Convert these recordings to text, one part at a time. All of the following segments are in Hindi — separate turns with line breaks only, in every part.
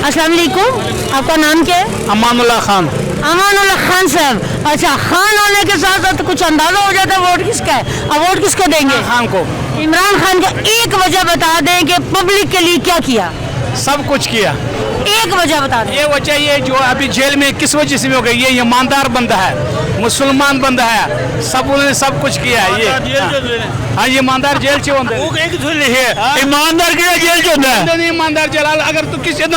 अस्सलाम वालेकुम, आपका नाम क्या है?
अमानुल्लाह खान।
अमानुल्लाह खान साहब, अच्छा खान होने के साथ साथ कुछ अंदाजा हो जाता है वोट किसका है, अब वोट किसको देंगे?
खान को।
इमरान खान का एक वजह बता दें कि पब्लिक के लिए क्या किया,
सब कुछ किया।
एक वजह बता दें।
ये वजह ये जो अभी जेल में किस वजह से हो गई, ये ईमानदार बंदा है, मुसलमान बंदा है, सब उन्होंने सब कुछ किया है। ये हाँ ये ईमानदार जेल से होता है।
ईमानदार के जेल जो होता है,
नहीं ईमानदार जलाल अगर तू किसी नहीं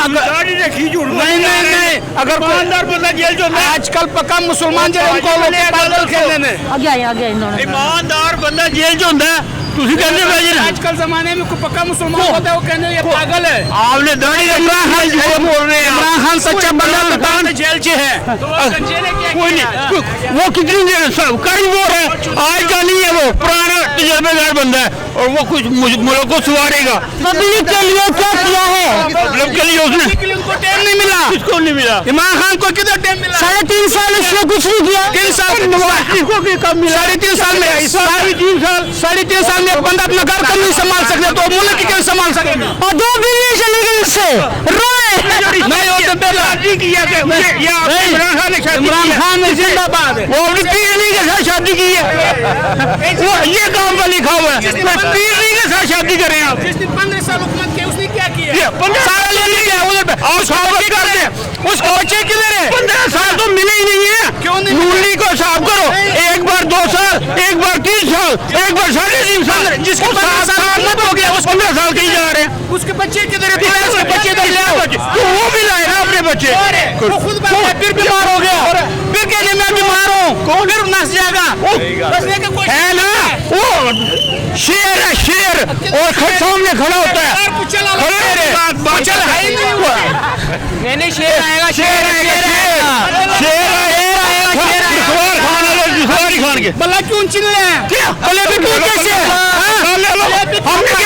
अगर
ईमानदार बंदा जेल जो होता है।
आजकल पक्का मुसलमान जो उनको पागल खेलने ने
आगे आगे इन्होंने
ईमानदार बंदा जेल जो होता है, तुसी कहते भाई ना
आजकल जमाने में कोई पक्का मुसलमान होता है वो कहने ये पागल है।
आपने दाढ़ी इमरान खान झूठ बोल रहे हैं।
इमरान खान सच्चा बंदा
खान
जेल से है।
कोई नहीं, वो कितनी देर सब कई वो है, आज का नहीं है, वो पुराना तजर्बेदार बंदा है और वो कुछ मुल्क को सुधारेगा।
पब्लिक के लिए क्या किया है?
मतलब के लिए उसने
उनको टाइम नहीं मिला।
किसको नहीं मिला?
इमरान खान को किधर टाइम मिला?
3.5 साल उसने कुछ नहीं किया।
3 साल
नवाज शरीफ को भी कम मिला।
3.5 साल में
3.5
साल में बंदा अपना घर को नहीं संभाल सकता तो मुल्क की कैसे संभाल सकेगा?
और 2 बिलियन चले गए इससे, रोए
नहीं वो तो शादी किया कि इमरान खान ने शादी
इमरान
किया।
खान ने जिंदाबाद है।
वो अपनी पीरनी के साथ शादी की है, वो ये काम पर लिखा हुआ है, पीरनी के साथ शादी करें आप।
जिसने 15 साल हुकूमत की उसने क्या किया?
15 साल लेने गया उधर पे और साबित कर दे, उसको बच्चे किधर है? 15 साल तो मिले ही नहीं है।
क्यों नहीं?
नूरली को साफ करो, एक बार 2 साल, एक बार 3 साल, एक बार 3.5 साल,
जिसको 15 साल मत हो गया उसको
15 साल कहीं जा रहे हैं।
उसके बच्चे किधर है? उसके बच्चे इधर ले आओ।
तो वो भी लाए ना अपने बच्चे।
वो खुद फिर बीमार हो गया, फिर कहने मैं बीमार हूँ, कौन फिर नस जाएगा? नसने का कोई
है ना, वो शेर है शेर, और सामने खड़ा होता है, खड़े रहे।
चल है ही नहीं हुआ। नहीं शेर आएगा, शेर आएगा,
दुश्वार खान है, दुश्वार खान के
भला क्यों चिल्ले हैं?
भले भी क्यों कैसे? हमने